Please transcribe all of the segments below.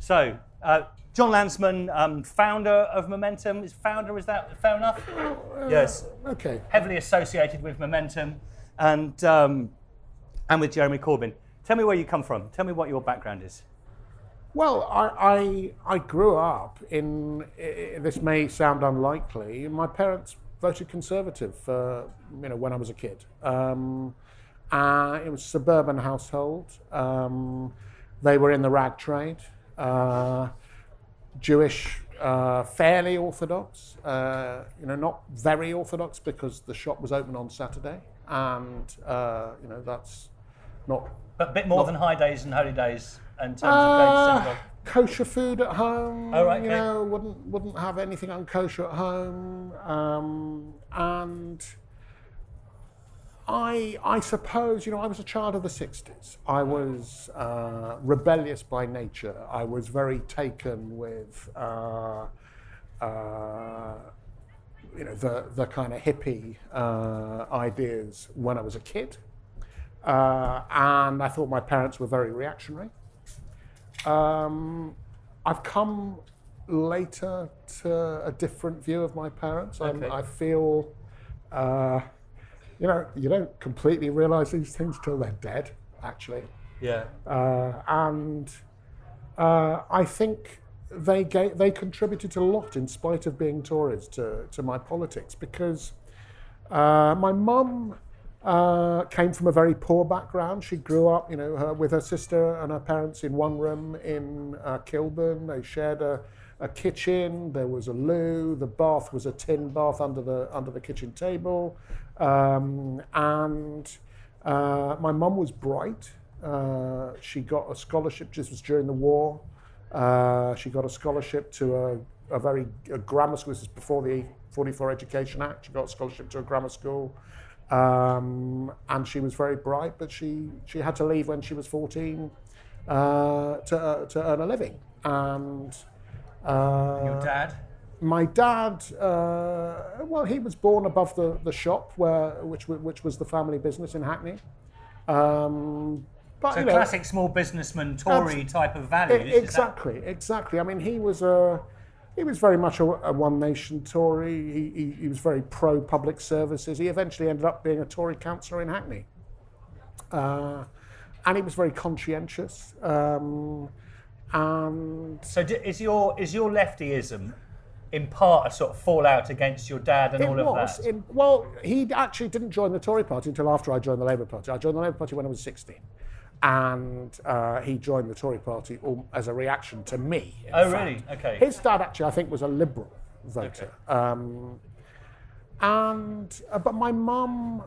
So, Jon Lansman, founder of Momentum. Is that fair enough? Yes. Okay. Heavily associated with Momentum and with Jeremy Corbyn. Tell me where you come from. Tell me what your background is. Well, I grew up in, this may sound unlikely, my parents voted Conservative when I was a kid. It was a suburban household. They were in the rag trade. Jewish, fairly orthodox, not very orthodox because the shop was open on Saturday, and that's not. But a bit more than high days and holy days in terms of going to synagogue. Kosher food at home. Oh, right, okay. Wouldn't have anything unkosher at home, and I suppose, I was a child of the 60s. I was rebellious by nature. I was very taken with, the kind of hippie ideas when I was a kid. And I thought my parents were very reactionary. I've come later to a different view of my parents. Okay. I feel... you don't completely realise these things till they're dead, actually. Yeah. I think they contributed a lot, in spite of being Tories, to my politics, because my mum came from a very poor background. She grew up, with her sister and her parents in one room in Kilburn. They shared a kitchen. There was a loo. The bath was a tin bath under the kitchen table. And my mum was bright. She got a scholarship. This was during the war. She got a scholarship to a grammar school. This is before the 44 Education Act. She got a scholarship to a grammar school. And she was very bright, but she had to leave when she was 14 to earn a living. And your dad? My dad, he was born above the shop, which was the family business in Hackney. But, classic small businessman Tory type of values. Exactly. I mean, he was very much a One Nation Tory. He was very pro public services. He eventually ended up being a Tory councillor in Hackney, and he was very conscientious. And so, is your leftyism in part a sort of fallout against your dad and all of that? Well, he actually didn't join the Tory party until after I joined the Labour Party. I joined the Labour Party when I was 16. And he joined the Tory party as a reaction to me. Oh, really? Okay. His dad, actually, I think, was a Liberal voter. Okay. But my mum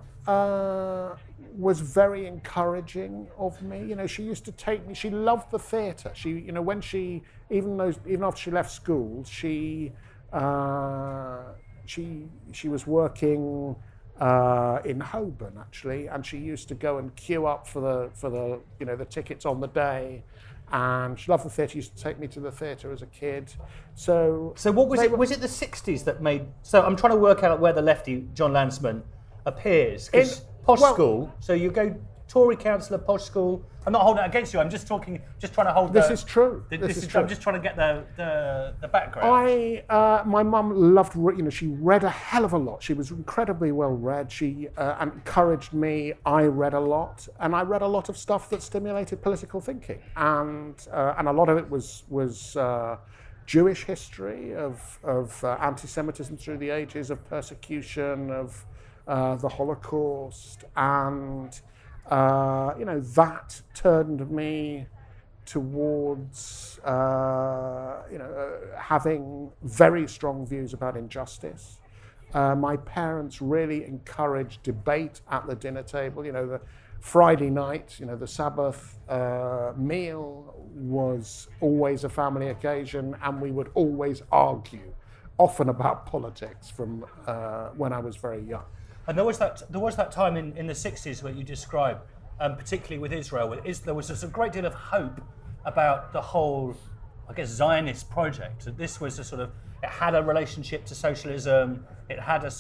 was very encouraging of me. She used to take me. She loved the theatre. She, when she, even after she left school, she was working in Holborn, actually, and she used to go and queue up for the tickets on the day, and she loved the theatre. She used to take me to the theatre as a kid. So what was it? Was it the 60s that made? So I'm trying to work out where the lefty Jon Lansman appears. Posh school. So you go Tory councillor, posh school. I'm not holding it against you. I'm just trying to hold. This is true. This is true. I'm just trying to get the background. My mum loved. She read a hell of a lot. She was incredibly well read. She encouraged me. I read a lot, and I read a lot of stuff that stimulated political thinking, and a lot of it was Jewish history of anti-Semitism through the ages, of persecution, of the Holocaust, and. That turned me towards, having very strong views about injustice. My parents really encouraged debate at the dinner table. The Friday night, the Sabbath meal was always a family occasion, and we would always argue, often about politics, from when I was very young. And there was that time in the 60s where you describe, particularly with Israel, there was just a great deal of hope about the whole, I guess, Zionist project. That this was it had a relationship to socialism. It had a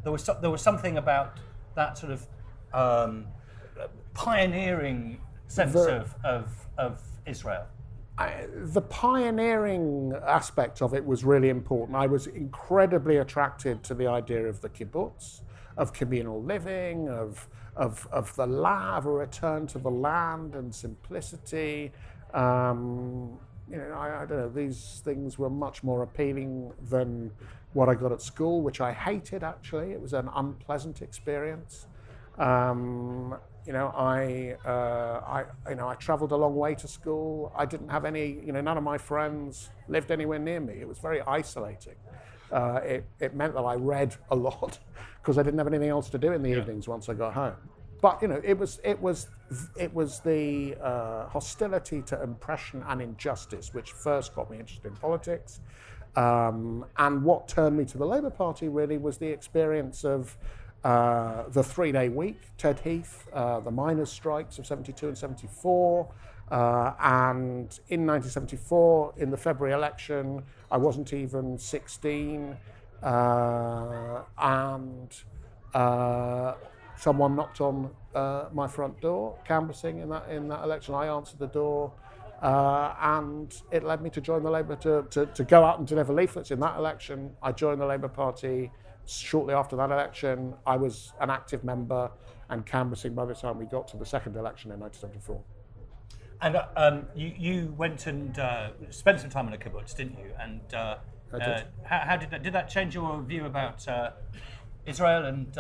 there was something about that sort of pioneering sense of Israel. the pioneering aspect of it was really important. I was incredibly attracted to the idea of the kibbutz, of communal living, of the of a return to the land and simplicity. I don't know, these things were much more appealing than what I got at school, which I hated actually. It was an unpleasant experience. I traveled a long way to school. I didn't have any, none of my friends lived anywhere near me. It was very isolating. It meant that I read a lot because I didn't have anything else to do in the evenings once I got home. But it was the hostility to oppression and injustice which first got me interested in politics. And what turned me to the Labour Party really was the experience of the 3-day week, Ted Heath, the miners' strikes of 72 and 74, and in 1974, in the February election, I wasn't even 16, and someone knocked on my front door, canvassing in that election. I answered the door, and it led me to join the Labour, to go out and deliver leaflets in that election. I joined the Labour Party. Shortly after that election, I was an active member and canvassing by the time we got to the second election in 1974. And you went and spent some time in a kibbutz, didn't you? And how did that change your view about Israel and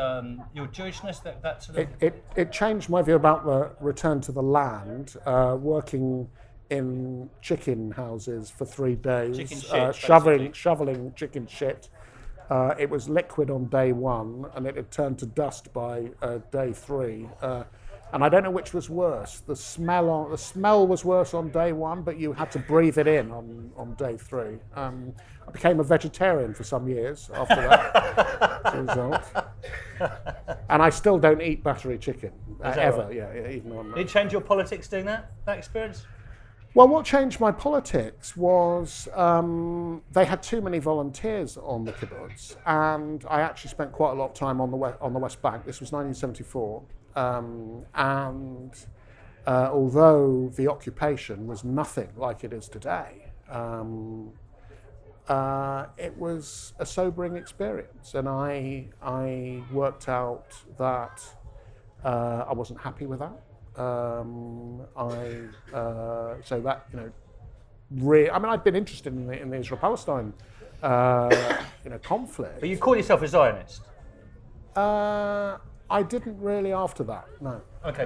your Jewishness? That sort of it changed my view about the return to the land. Working in chicken houses for 3 days, Chicken shit, shoveling chicken shit. It was liquid on day 1, and it had turned to dust by day 3. And I don't know which was worse. The smell was worse on day 1, but you had to breathe it in on day 3. I became a vegetarian for some years after that, as a result. And I still don't eat battery chicken ever. Right? Yeah, even on. Did it change your politics doing that experience? Well, what changed my politics was they had too many volunteers on the kibbutz, and I actually spent quite a lot of time on the West Bank. This was 1974, and although the occupation was nothing like it is today, it was a sobering experience, and I worked out that I wasn't happy with that. So that I'd been interested in the Israel-Palestine conflict. But you call yourself a Zionist? I didn't really after that. No. Okay.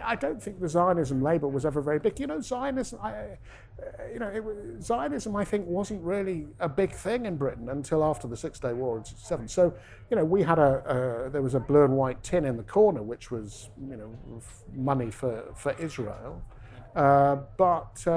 I don't think the Zionism label was ever very big. Zionism. Zionism, I think, wasn't really a big thing in Britain until after the 6-Day War in 1967. So, we had there was a blue and white tin in the corner, which was, money for Israel. But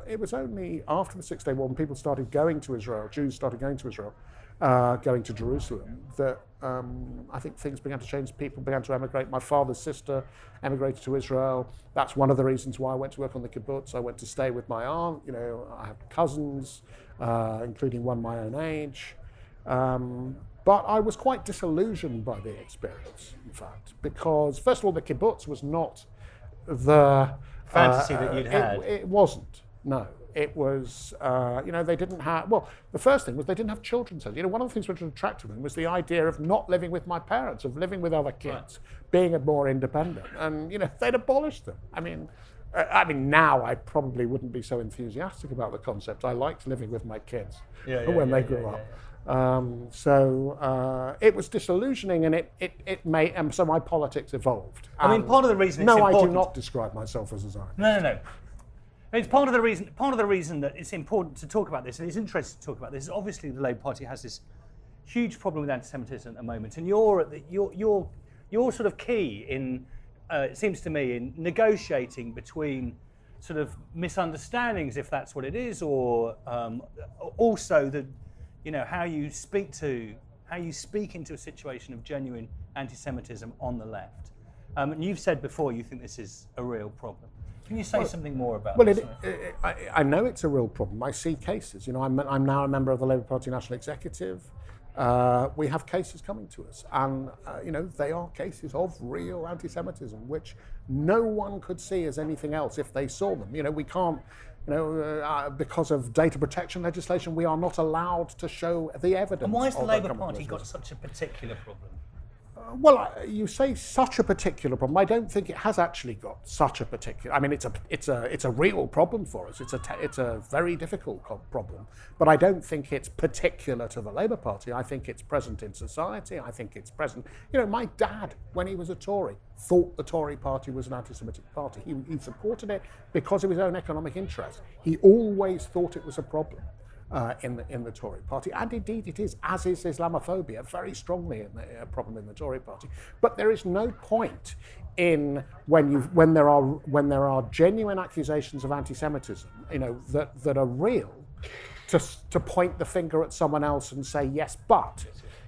it was only after the 6-Day War when people started going to Israel, Jews started going to Israel, going to Jerusalem, that I think things began to change. People began to emigrate. My father's sister emigrated to Israel. That's one of the reasons why I went to work on the kibbutz. I went to stay with my aunt. I have cousins, including one my own age. But I was quite disillusioned by the experience, in fact, because first of all, the kibbutz was not the fantasy that you'd had. It wasn't. No. It was, they didn't have, the first thing was they didn't have children's homes. One of the things which attracted me was the idea of not living with my parents, of living with other kids, being more independent. And, they'd abolished them. I mean, now I probably wouldn't be so enthusiastic about the concept. I liked living with my kids when they grew up. So it was disillusioning, and it made, and so my politics evolved. I mean, part of the reason it's important... No, I do not describe myself as a Zionist. No. It's part of the reason that it's important to talk about this, and it's interesting to talk about this, is obviously the Labour Party has this huge problem with anti-Semitism at the moment, and you're sort of key in, it seems to me, in negotiating between sort of misunderstandings, if that's what it is, or also the, how you speak into a situation of genuine anti-Semitism on the left. And you've said before you think this is a real problem. Can you say something more about this? I know it's a real problem. I see cases. I'm now a member of the Labour Party National Executive. we have cases coming to us, and they are cases of real anti-Semitism, which no one could see as anything else if they saw them. We can't, because of data protection legislation, we are not allowed to show the evidence. And why has the of Labour Party got such a particular problem? Well, you say such a particular problem. I don't think it has actually got such a particular. I mean, it's a real problem for us. It's a very difficult problem. But I don't think it's particular to the Labour Party. I think it's present in society. I think it's present. My dad, when he was a Tory, thought the Tory Party was an anti-Semitic party. He supported it because of his own economic interest. He always thought it was a problem. In the Tory Party, and indeed it is, as is Islamophobia, very strongly a problem in the Tory Party. But there is no point in when there are genuine accusations of anti-Semitism, that are real, to point the finger at someone else and say yes, but.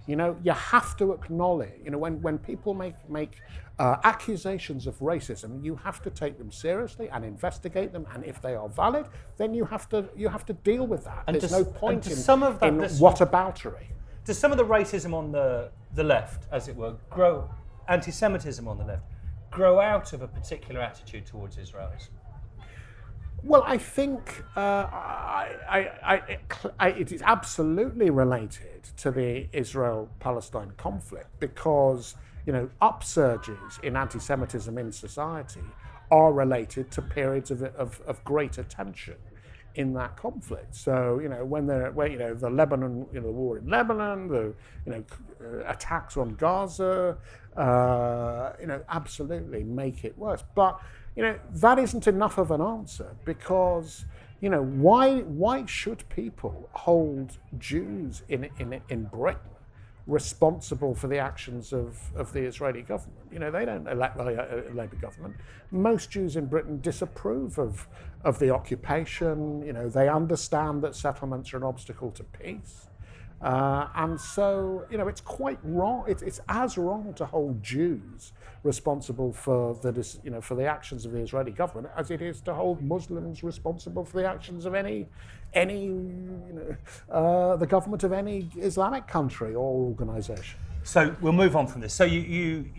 You have to acknowledge, when people make accusations of racism, you have to take them seriously and investigate them, and if they are valid, then you have to deal with that. And there's no point in whataboutery. Does some of the racism on the left, as it were, anti-Semitism on the left, grow out of a particular attitude towards Israelis? Well, I think it is absolutely related to the Israel-Palestine conflict, because upsurges in anti-Semitism in society are related to periods of greater tension in that conflict. So when the Lebanon, the war in Lebanon, the attacks on Gaza, absolutely make it worse. But that isn't enough of an answer, because why should people hold Jews in Britain responsible for the actions of the Israeli government? They don't elect the Labour government. Most Jews in Britain disapprove of the occupation. They understand that settlements are an obstacle to peace. And so, it's quite wrong. It's as wrong to hold Jews responsible for the actions of the Israeli government as it is to hold Muslims responsible for the actions of the government of any Islamic country or organisation. So we'll move on from this. So you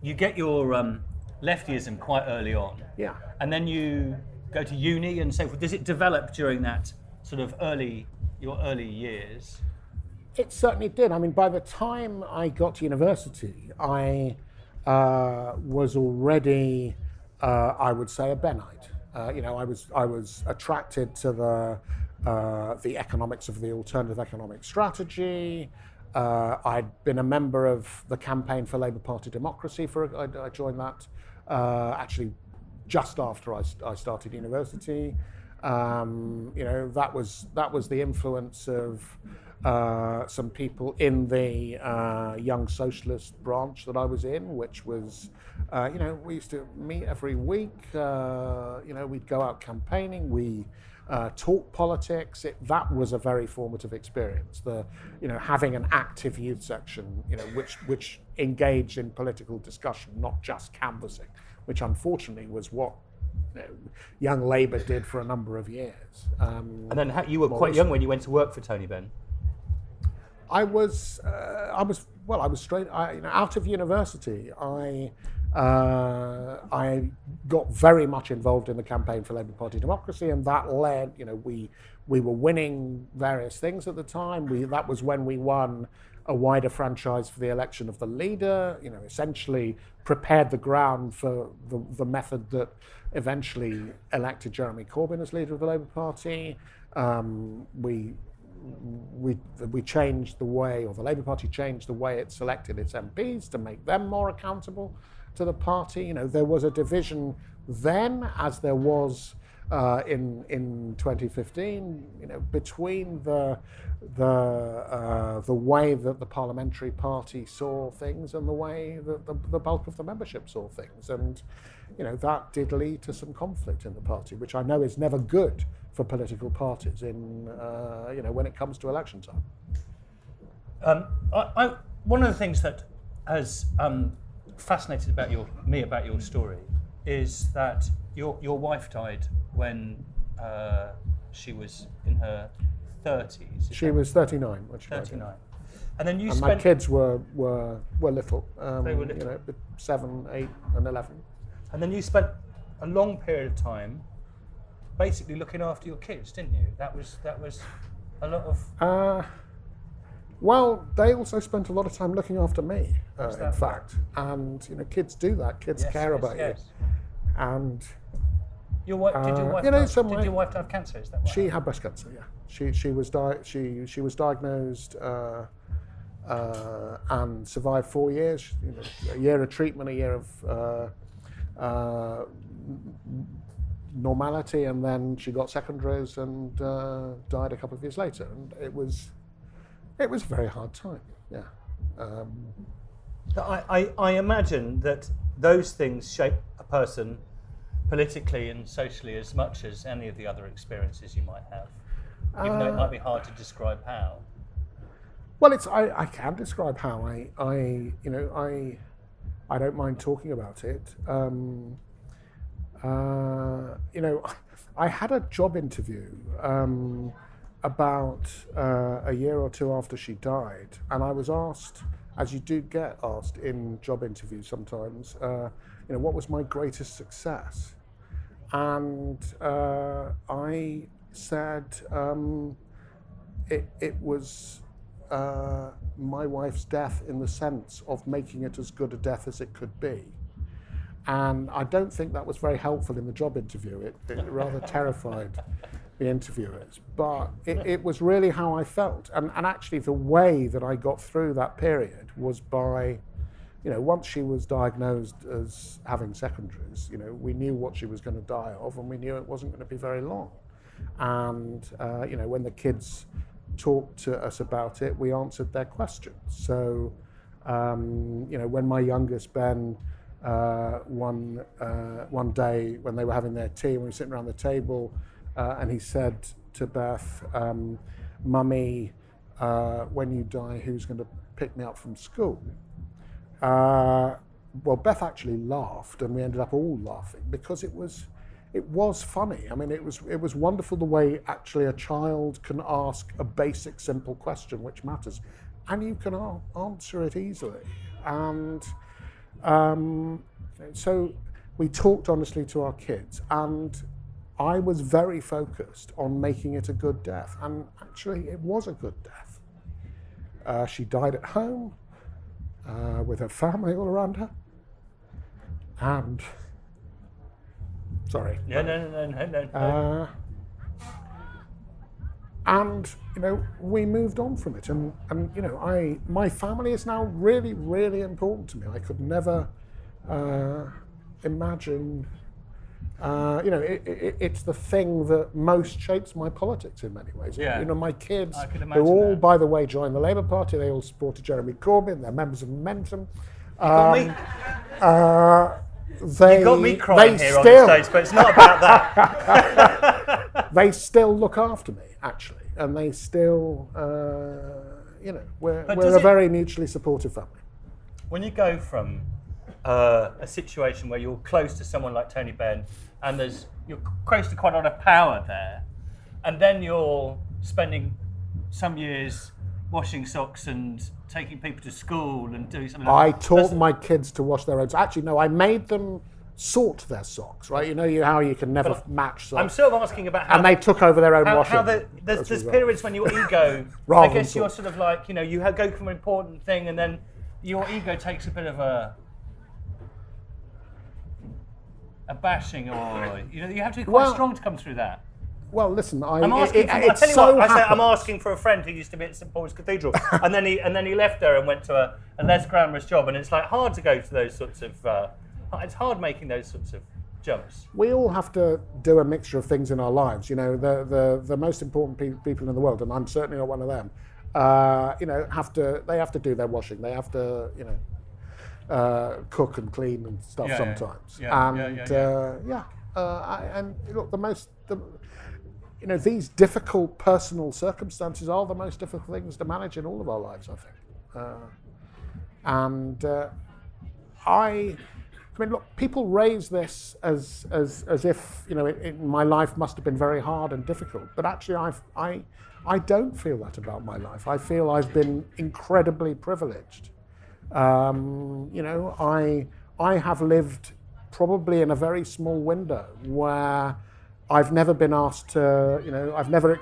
get your leftyism quite early on. Yeah. And then you go to uni and so forth. Does it develop during that sort of your early years? It certainly did. I mean, by the time I got to university, I was already, I would say, a Bennite. I was attracted to the economics of the alternative economic strategy. I'd been a member of the campaign for Labour Party democracy. I joined that actually just after I started university. That was the influence of some people in the Young Socialist branch that I was in, which was, we used to meet every week. We'd go out campaigning. We talk politics. That was a very formative experience. Having an active youth section, which engaged in political discussion, not just canvassing, which unfortunately was what Young Labour did for a number of years. And then you were quite young when you went to work for Tony Benn. I was straight out of university. I got very much involved in the campaign for Labour Party democracy, and that led, we were winning various things at the time. That was when we won a wider franchise for the election of the leader, essentially prepared the ground for the method that eventually elected Jeremy Corbyn as leader of the Labour Party. We changed the way, or the Labour Party changed the way it selected its MPs to make them more accountable to the party. There was a division then, as there was in 2015, between the way that the parliamentary party saw things and the way that the bulk of the membership saw things, and that did lead to some conflict in the party, which I know is never good for political parties in when it comes to election time. One of the things that has fascinated about your story is that your wife died when she was in her 30s. She was 39 when she died. 39. And then you and spent... my kids were little. They were little. You know, 7, 8, and 11. And then you spent a long period of time basically looking after your kids, didn't you? That was a lot of... Well, they also spent a lot of time looking after me, in fact. Right? And you know, kids do that. Kids care about you. And your wife, did your wife did your wife have cancer? Is that right? She had breast cancer. Yeah, she was diagnosed and survived 4 years. You know, a year of treatment, a year of normality, and then she got secondaries and died a couple of years later. And it was a very hard time. Yeah. I imagine that those things shape a person politically and socially as much as any of the other experiences you might have, even though it might be hard to describe how. Well, I can describe how. I don't mind talking about it. You know, I had a job interview about a year or two after she died, and I was asked, as you do get asked in job interviews sometimes, you know, what was my greatest success? And I said it was my wife's death, in the sense of making it as good a death as it could be. And I don't think that was very helpful in the job interview. It rather terrified the interviewers. But it was really how I felt. And actually the way that I got through that period was by, you know, once she was diagnosed as having secondaries, you know, we knew what she was going to die of, and we knew it wasn't going to be very long. And, you know, when the kids talked to us about it, we answered their questions. So, you know, when my youngest Benn, one day when they were having their tea and we were sitting around the table, and he said to Beth, "Mummy, when you die, who's going to pick me up from school?" Well, Beth actually laughed, and we ended up all laughing because it was funny. I mean, it was wonderful the way actually a child can ask a basic, simple question which matters, and you can answer it easily. And so we talked honestly to our kids, and I was very focused on making it a good death, and actually it was a good death. She died at home with her family all around her, and sorry. Yeah, no. And you know, we moved on from it, and you know, my family is now really, really important to me. I could never imagine. You know, it's the thing that most shapes my politics in many ways. Yeah. You know, my kids, who all, that. by the way, joined the Labour Party. They all supported Jeremy Corbyn. They're members of Momentum. You got me crying here still, on the stage, but it's not about that. They still look after me, actually, and they still, you know, we're a very mutually supportive family. When you go from a situation where you're close to someone like Tony Benn, and you're close to quite a lot of power there, and then you're spending some years washing socks and taking people to school and doing something like that. I taught my kids to wash their own socks. Actually, no, I made them sort their socks, right? You know how you can never match socks. I'm sort of asking about how... And they took over their own washing. There's periods when your ego... I guess you're sort of like, you know, you go from an important thing and then your ego takes a bit of a bashing, or, you know, you have to be quite strong to come through that. Well, listen, I'm asking for a friend who used to be at St Paul's Cathedral, and then he left there and went to a less glamorous job, and it's like hard to go to those sorts of. It's hard making those sorts of jumps. We all have to do a mixture of things in our lives. You know, the most important people in the world, and I'm certainly not one of them. You know, they have to do their washing. They have to, you know, cook and clean and stuff sometimes. And look, you know, these difficult personal circumstances are the most difficult things to manage in all of our lives, I think. I mean, look, people raise this as if, you know, my life must have been very hard and difficult. But actually, I don't feel that about my life. I feel I've been incredibly privileged. You know, I have lived probably in a very small window where I've never been asked to, you know, I've never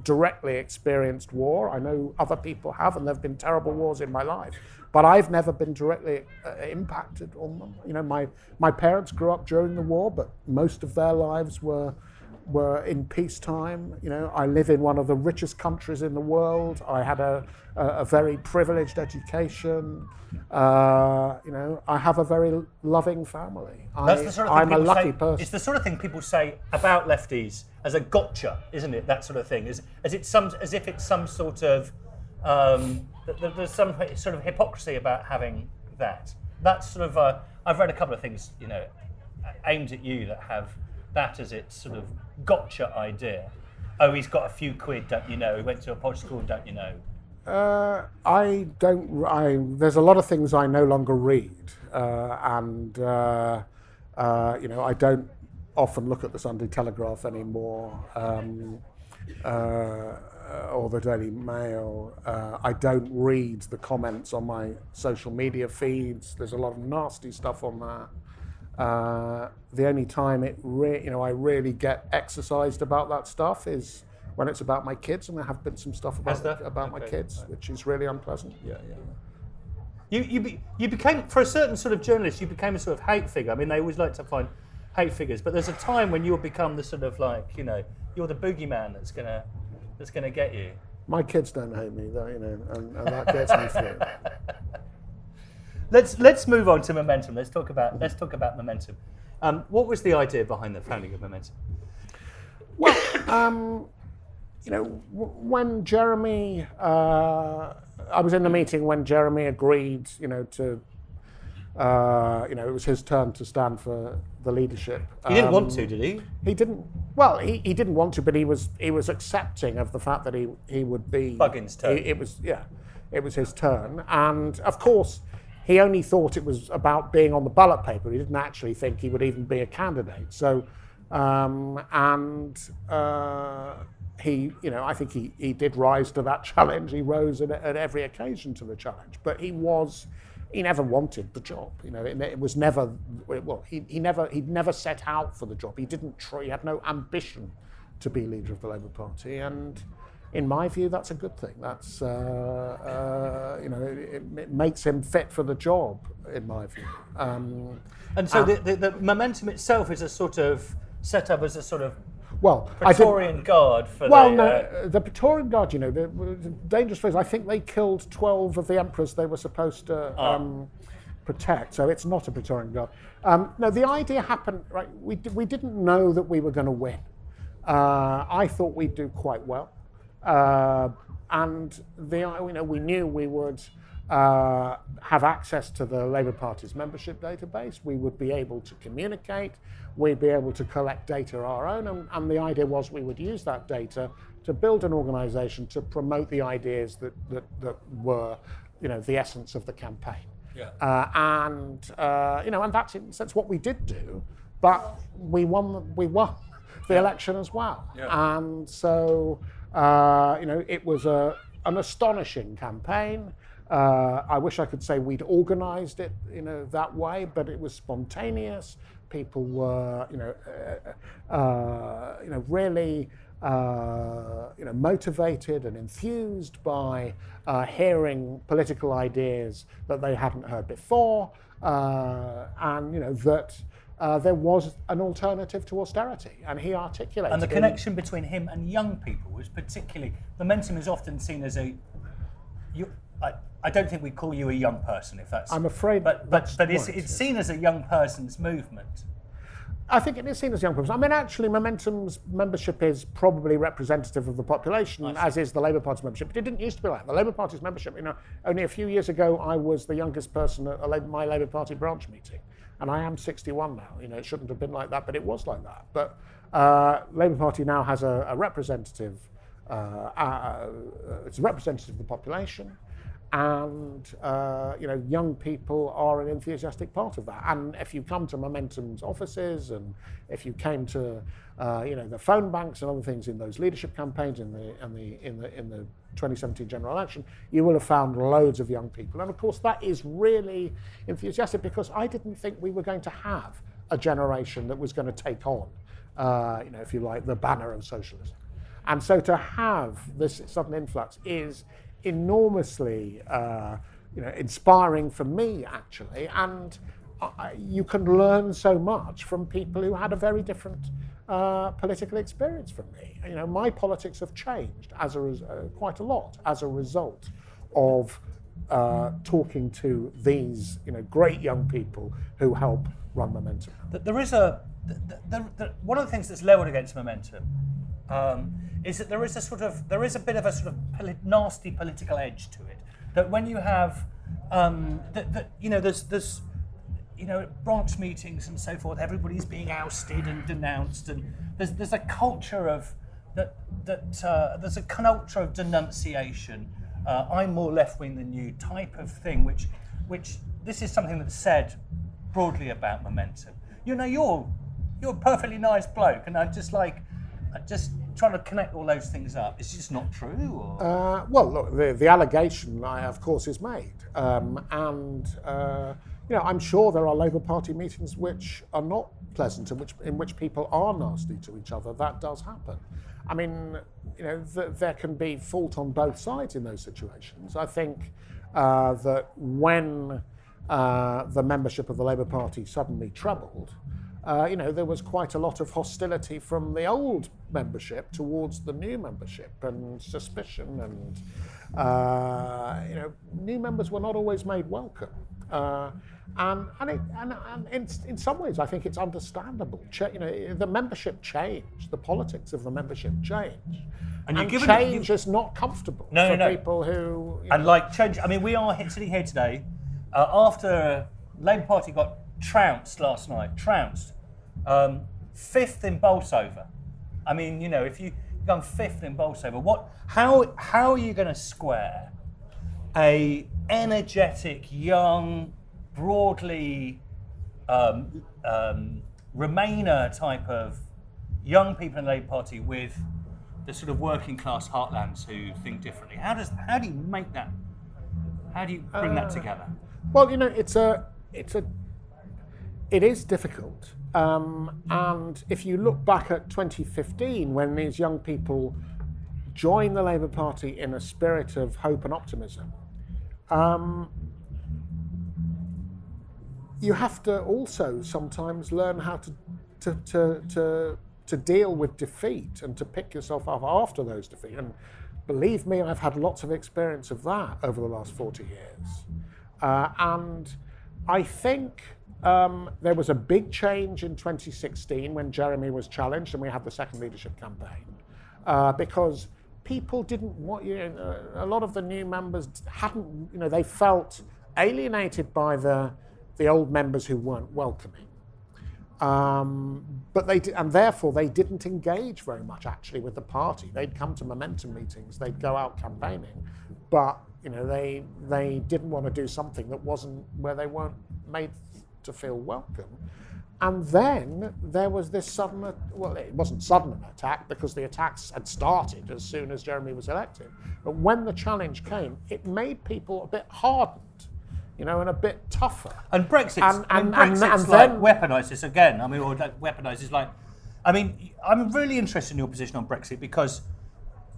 directly experienced war. I know other people have, and there have been terrible wars in my life, but I've never been directly impacted on them. You know, my parents grew up during the war, but most of their lives were in peacetime. You know, I live in one of the richest countries in the world. I had a very privileged education. You know, I have a very loving family. That's the sort of thing I'm a people lucky say, person. It's the sort of thing people say about lefties as a gotcha, isn't it? That sort of thing, as if it's some sort of there's some sort of hypocrisy about having that. That's sort of I've read a couple of things, you know, aimed at you that have that as its sort of gotcha idea. Oh, he's got a few quid, don't you know? He went to a posh school, don't you know? There's a lot of things I no longer read, and you know, I don't often look at the Sunday Telegraph anymore, or the Daily Mail. I don't read the comments on my social media feeds. There's a lot of nasty stuff on that. The only time you know, I really get exercised about that stuff is when it's about my kids, and there have been some stuff about my kids, which is really unpleasant. You became, for a certain sort of journalist, you became a sort of hate figure. I mean, they always like to find hate figures, but there's a time when you'll become the sort of, like, you know, you're the boogeyman that's gonna get you. My kids don't hate me, though, you know, and that gets me through. Let's move on to Momentum. Let's talk about Momentum. What was the idea behind the founding of Momentum? Well, you know, when Jeremy, I was in the meeting when Jeremy agreed, you know, to, you know, it was his turn to stand for the leadership. He didn't want to, did he? He didn't. Well, he didn't want to, but he was accepting of the fact that he would be. Buggin's turn. It was his turn, and of course, he only thought it was about being on the ballot paper. He didn't actually think he would even be a candidate. So, he, you know, I think he did rise to that challenge. He rose at every occasion to the challenge, but he never wanted the job. You know, it was never. Well, he'd never set out for the job. He didn't try. He had no ambition to be leader of the Labour Party, and in my view, that's a good thing. That's you know, it makes him fit for the job, in my view. And so the Momentum itself is a sort of set up as a sort of well, Praetorian Guard for the Praetorian Guard, you know, the dangerous phrase. I think they killed 12 of the emperors they were supposed to protect, so it's not a Praetorian Guard. No, the idea happened, right, we didn't know that we were going to win. I thought we'd do quite well. And you know, we knew we would have access to the Labour Party's membership database. We would be able to communicate. We'd be able to collect data our own, and the idea was we would use that data to build an organisation to promote the ideas that were, you know, the essence of the campaign. Yeah. You know, and that's what we did do. But we won the election as well. Yeah. And so. You know, it was an astonishing campaign. I wish I could say we'd organised it, you know, that way, but it was spontaneous. People were, you know, really, you know, motivated and enthused by hearing political ideas that they hadn't heard before, and you know that. There was an alternative to austerity, and he articulated. And the connection between him and young people was particularly. Momentum is often seen as I don't think we call you a young person, if that's. I'm afraid, but it's seen as a young person's movement. I think it is seen as young people. I mean, actually, Momentum's membership is probably representative of the population, as is the Labour Party's membership. But it didn't used to be like that. The Labour Party's membership, you know, only a few years ago, I was the youngest person at my Labour Party branch meeting. And I am 61 now. You know, it shouldn't have been like that, but it was like that. But Labour Party now has a representative. It's a representative of the population, and young people are an enthusiastic part of that. And if you come to Momentum's offices, and if you came to the phone banks and other things in those leadership campaigns in the 2017 general election, you will have found loads of young people. And of course, that is really enthusiastic, because I didn't think we were going to have a generation that was going to take on, if you like, the banner of socialism. And so to have this sudden influx is enormously inspiring for me, actually, and you can learn so much from people who had a very different political experience from me. My politics have changed quite a lot as a result of talking to these great young people who help run Momentum. There is one of the things that's levelled against Momentum is that there is a bit of a sort of nasty political edge to it. That when you have there's branch meetings and so forth, everybody's being ousted and denounced, and there's a culture of there's a culture of denunciation. I'm more left wing than you type of thing, which this is something that's said broadly about Momentum. You're a perfectly nice bloke, and I'm just trying to connect all those things up. It's just not true. Or? Well, look, the allegation, of course, is made, I'm sure there are Labour Party meetings which are not pleasant, and in which people are nasty to each other. That does happen. I mean, there can be fault on both sides in those situations. I think that when the membership of the Labour Party suddenly trebled, there was quite a lot of hostility from the old membership towards the new membership, and suspicion, and new members were not always made welcome. And in some ways, I think it's understandable. The membership changed, the politics of the membership changed, and change is not comfortable for people who. And change. I mean, we are sitting here today after Labour Party got trounced last night. Fifth in Bolsover. I mean, if you go fifth in Bolsover, how are you going to square a energetic, young, broadly Remainer type of young people in the Labour Party with the sort of working class heartlands who think differently? How do you make that? How do you bring that together? Well, it is difficult. And if you look back at 2015, when these young people joined the Labour Party in a spirit of hope and optimism, you have to also sometimes learn how to deal with defeat and to pick yourself up after those defeats. And believe me, I've had lots of experience of that over the last 40 years. And I think there was a big change in 2016 when Jeremy was challenged and we had the second leadership campaign, because people didn't want, a lot of the new members hadn't, they felt alienated by the old members who weren't welcoming. But and therefore they didn't engage very much actually with the party. They'd come to Momentum meetings, they'd go out campaigning, but they didn't want to do something that wasn't where they weren't made to feel welcome. And then there was this sudden, well, it wasn't sudden an attack because the attacks had started as soon as Jeremy was elected. But when the challenge came, it made people a bit hardened, and a bit tougher. And Brexit's weaponised this again. I mean, or weaponised is I'm really interested in your position on Brexit because,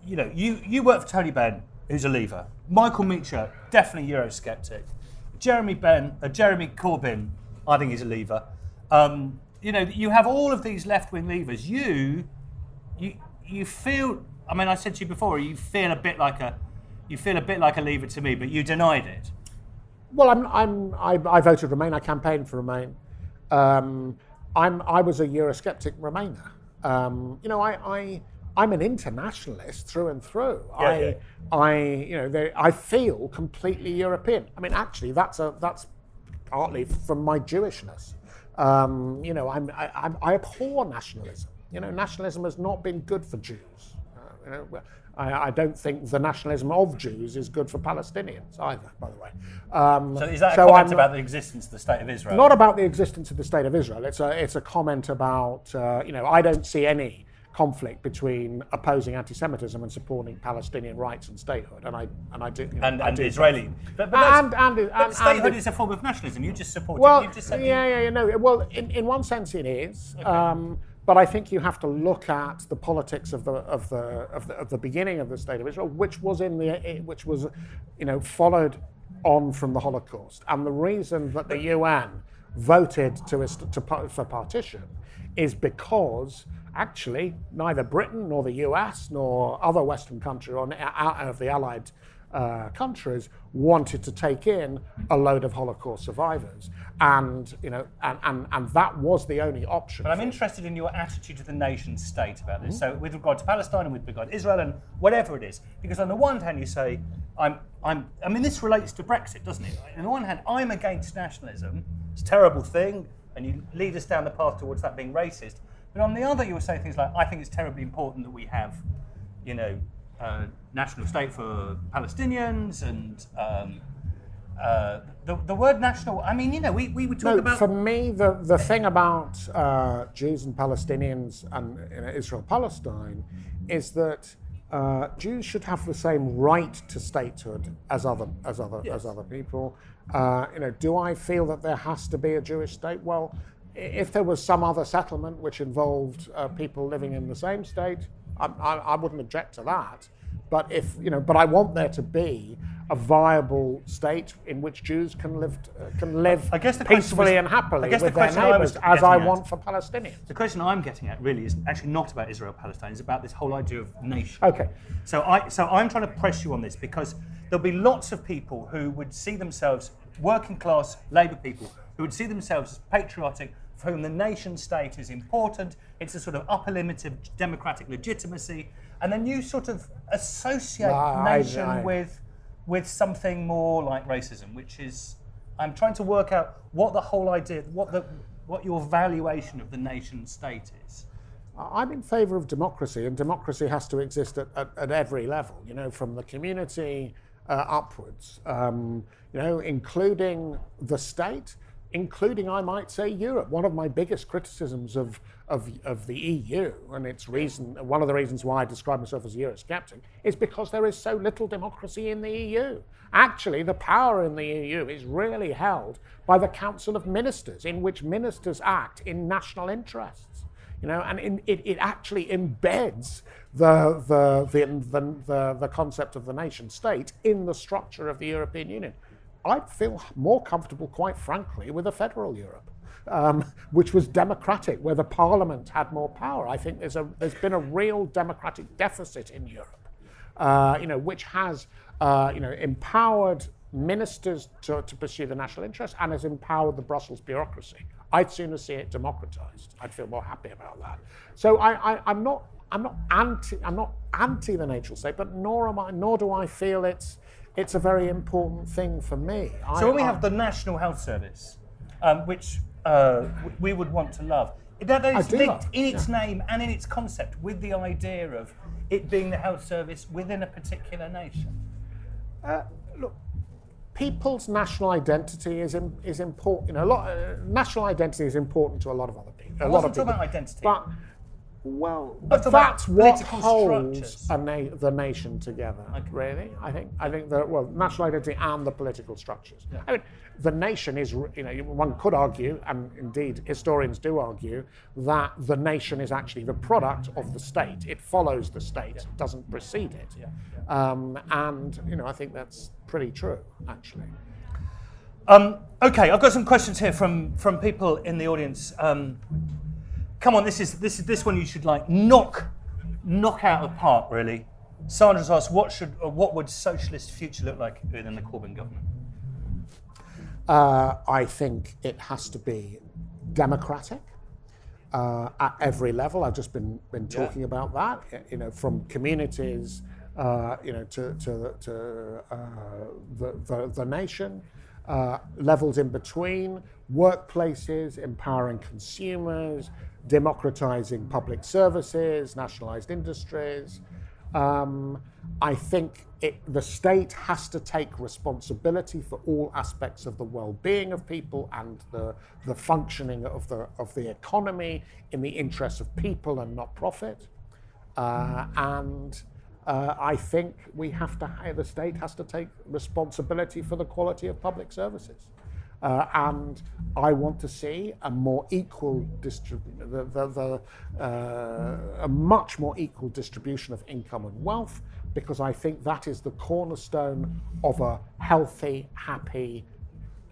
you work for Tony Benn, who's a leaver. Michael Meacher, definitely Eurosceptic. Jeremy Corbyn, I think he's a leaver. You have all of these left-wing levers. You feel. I mean, I said to you before, you feel a bit like a leaver to me, but you denied it. Well, I voted Remain. I campaigned for Remain. I was a Eurosceptic Remainer. I'm an internationalist through and through. I feel completely European. I mean, actually, that's partly from my Jewishness. I abhor nationalism. Nationalism has not been good for Jews. You know, I don't think the nationalism of Jews is good for Palestinians either, by the way. So is that a comment about the existence of the State of Israel? Not about the existence of the State of Israel. It's a comment about, I don't see any conflict between opposing anti-Semitism and supporting Palestinian rights and statehood, and I do. And Israeli. But statehood is a form of nationalism. You just support it. You just said Well, in one sense it is. Okay. But I think you have to look at the politics of the beginning of the State of Israel, which was followed on from the Holocaust, and the reason that the UN voted for partition is because actually neither Britain nor the US nor other Western country or out of the Allied countries wanted to take in a load of Holocaust survivors, and that was the only option. But I'm interested in your attitude to the nation state about this. So with regard to Palestine and with regard to Israel and whatever it is, because on the one hand you say this relates to Brexit, doesn't it? On the one hand, I'm against nationalism. It's a terrible thing, and you lead us down the path towards that being racist. But on the other, you were saying things like, I think it's terribly important that we have, national state for Palestinians and the word national. We would talk about. For me, the thing about Jews and Palestinians and Israel-Palestine is that Jews should have the same right to statehood as other people. Do I feel that there has to be a Jewish state? Well, if there was some other settlement which involved people living in the same state, I wouldn't object to that. But but I want there to be a viable state in which Jews can live peacefully and happily with their neighbours, as I want for Palestinians. The question I'm getting at really is actually not about Israel-Palestine. It's about this whole idea of nation. Okay. So I'm trying to press you on this because there'll be lots of people who would see themselves, working class Labour people, who would see themselves as patriotic, for whom the nation state is important. It's a sort of upper limit of democratic legitimacy, and then you sort of associate nation with something more like racism, which is, I'm trying to work out what the whole idea, what your valuation of the nation state is. I'm in favour of democracy, and democracy has to exist at every level, from the community upwards, including the state, including, I might say, Europe. One of my biggest criticisms of the EU, and one of the reasons why I describe myself as a Eurosceptic, is because there is so little democracy in the EU. Actually, the power in the EU is really held by the Council of Ministers, in which ministers act in national interests. And it actually embeds the concept of the nation state in the structure of the European Union. I'd feel more comfortable, quite frankly, with a federal Europe, which was democratic, where the parliament had more power. I think there's been a real democratic deficit in Europe, which has empowered ministers to pursue the national interest and has empowered the Brussels bureaucracy. I'd sooner see it democratized. I'd feel more happy about that. So I'm not anti the nation state, but nor do I feel it's a very important thing for me. So when we have the National Health Service, which we would want to love, that is linked in its name and in its concept with the idea of it being the health service within a particular nation. Look, people's national identity is important. National identity is important to a lot of other people. I wasn't talking about identity. But that's what holds the nation together, really. I think that, national identity and the political structures. Yeah. I mean, the nation is, one could argue, and indeed historians do argue, that the nation is actually the product of the state. It follows the state, it doesn't precede it. Yeah. And I think that's pretty true, actually. Okay, I've got some questions here from people in the audience. Come on, this one you should knock out of the park, really. Sandra's asked, what would socialist future look like within the Corbyn government? I think it has to be democratic at every level. I've just been talking about that. From communities, to the nation. Levels in between, workplaces, empowering consumers, democratizing public services, nationalized industries, I think the state has to take responsibility for all aspects of the well-being of people and the functioning of the economy in the interests of people and not profit. I think the state has to take responsibility for the quality of public services. And I want to see a more equal a much more equal distribution of income and wealth, because I think that is the cornerstone of a healthy, happy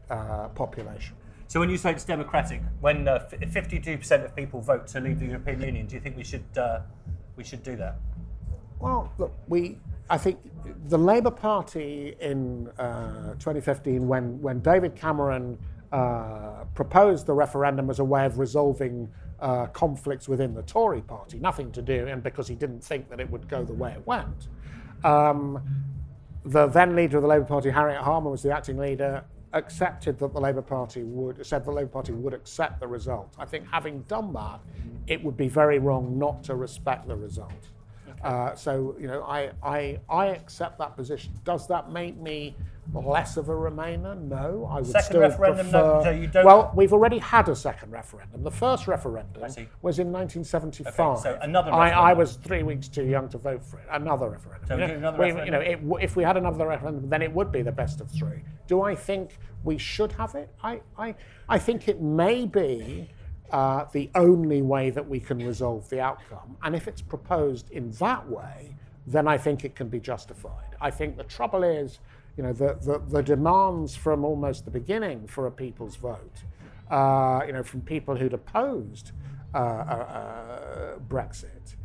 population. So when you say it's democratic, when 52% of people vote to leave the European Union, do you think we should do that? Well, look, I think the Labour Party in 2015, when David Cameron proposed the referendum as a way of resolving conflicts within the Tory party, nothing to do, and because he didn't think that it would go the way it went. The then leader of the Labour Party, Harriet Harman, was the acting leader, accepted that the Labour Party would accept the result. I think having done that, it would be very wrong not to respect the result. So, I accept that position. Does that make me less of a Remainer? No, I would second still referendum, prefer... no, you don't... Well, we've already had a second referendum. The first referendum was in 1975. Okay, so another referendum. I was 3 weeks too young to vote for it. Another referendum. So another referendum. If we had another referendum, then it would be the best of three. Do I think we should have it? I think it may be the only way that we can resolve the outcome. And if it's proposed in that way, then I think it can be justified. I think the trouble is, the demands from almost the beginning for a people's vote, from people who'd opposed Brexit,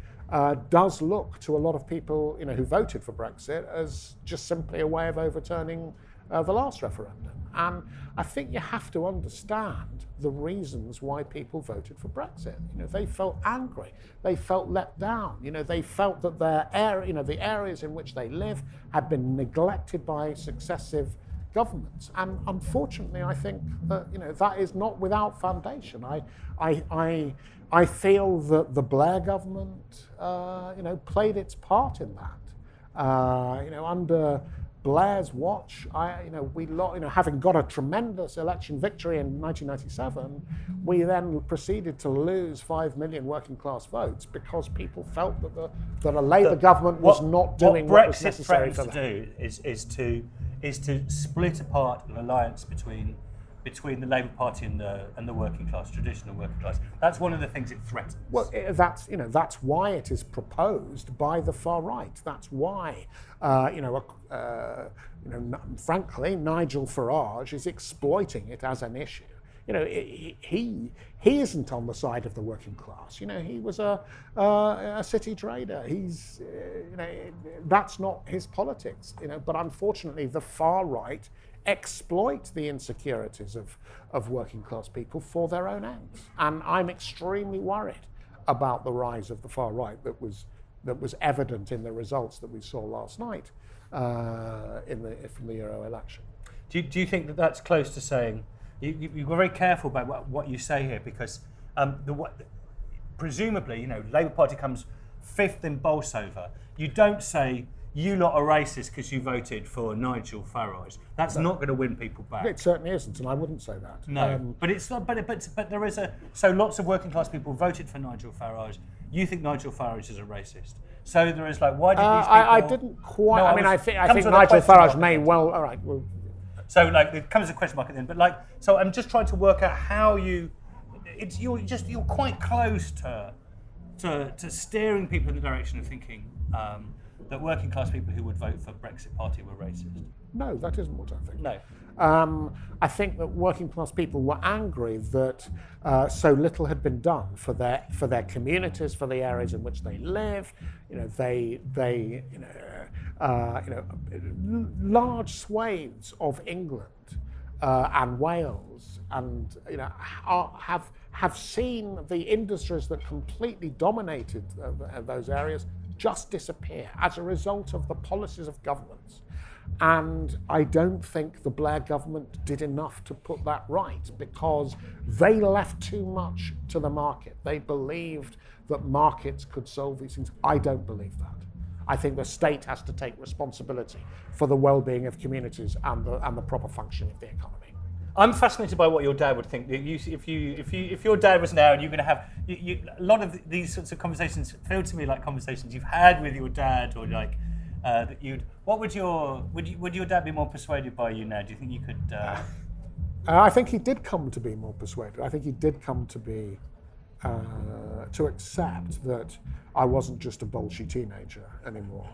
does look to a lot of people, who voted for Brexit as just simply a way of overturning the last referendum. And I think you have to understand the reasons why people voted for Brexit. They felt angry, they felt let down. They felt that the areas in which they live had been neglected by successive governments. And unfortunately, I think that that is not without foundation. I feel that the Blair government, played its part in that. Under Blair's watch, having got a tremendous election victory in 1997, we then proceeded to lose 5 million working class votes because people felt that a Labour government was not doing what was necessary for them. What Brexit threatens to do is to split apart an alliance between the Labour Party and the working class, traditional working class. That's one of the things it threatens. Well, that's why it is proposed by the far right. That's why, frankly, Nigel Farage is exploiting it as an issue. He isn't on the side of the working class. He was a city trader. He's, that's not his politics. But unfortunately, the far right exploit the insecurities of working class people for their own ends. And I'm extremely worried about the rise of the far right that was evident in the results that we saw last night from the Euro election. Do you think that that's close to saying, you were very careful about what you say here, because presumably, Labour Party comes fifth in Bolsover. You don't say, you lot are racist because you voted for Nigel Farage. That's not going to win people back. It certainly isn't, and I wouldn't say that. No, but it's not. But there is so lots of working class people voted for Nigel Farage. You think Nigel Farage is a racist? So there is why did these people? I didn't quite. No, I think Nigel Farage may well. All right. Well. So it comes as a question mark at the end. But so I'm just trying to work out how you're quite close to steering people in the direction of thinking. That working class people who would vote for Brexit Party were racist. No, that isn't what I think. No. I think that working class people were angry that so little had been done for their communities, for the areas in which they live. Large swathes of England and Wales, and have seen the industries that completely dominated those areas just disappear as a result of the policies of governments. And I don't think the Blair government did enough to put that right, because they left too much to the market. They believed that markets could solve these things. I don't believe that. I think the state has to take responsibility for the well-being of communities and the proper functioning of the economy. I'm fascinated by what your dad would think. If your dad was now, and you're going to have a lot of these sorts of conversations feel to me like conversations you've had with your dad, or like that you'd. What would your dad be more persuaded by you now? Do you think you could? I think he did come to be more persuaded. I think he did come to be to accept that I wasn't just a bolshy teenager anymore,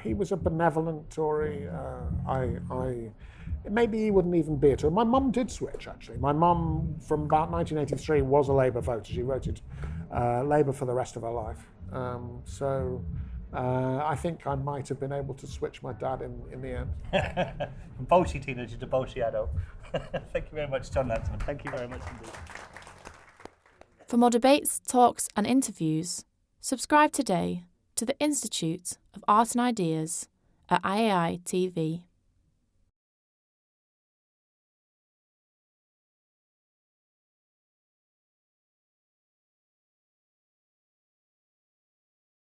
he was a benevolent Tory. Maybe he wouldn't even be a Tory. My mum did switch, actually. My mum, from about 1983, was a Labour voter. She voted Labour for the rest of her life. I think I might have been able to switch my dad in the end. From bolshy teenager to bolshy adult. Thank you very much, Jon Lansman. Thank you very much indeed. For more debates, talks and interviews, subscribe today to the Institute of Art and Ideas at IAI TV.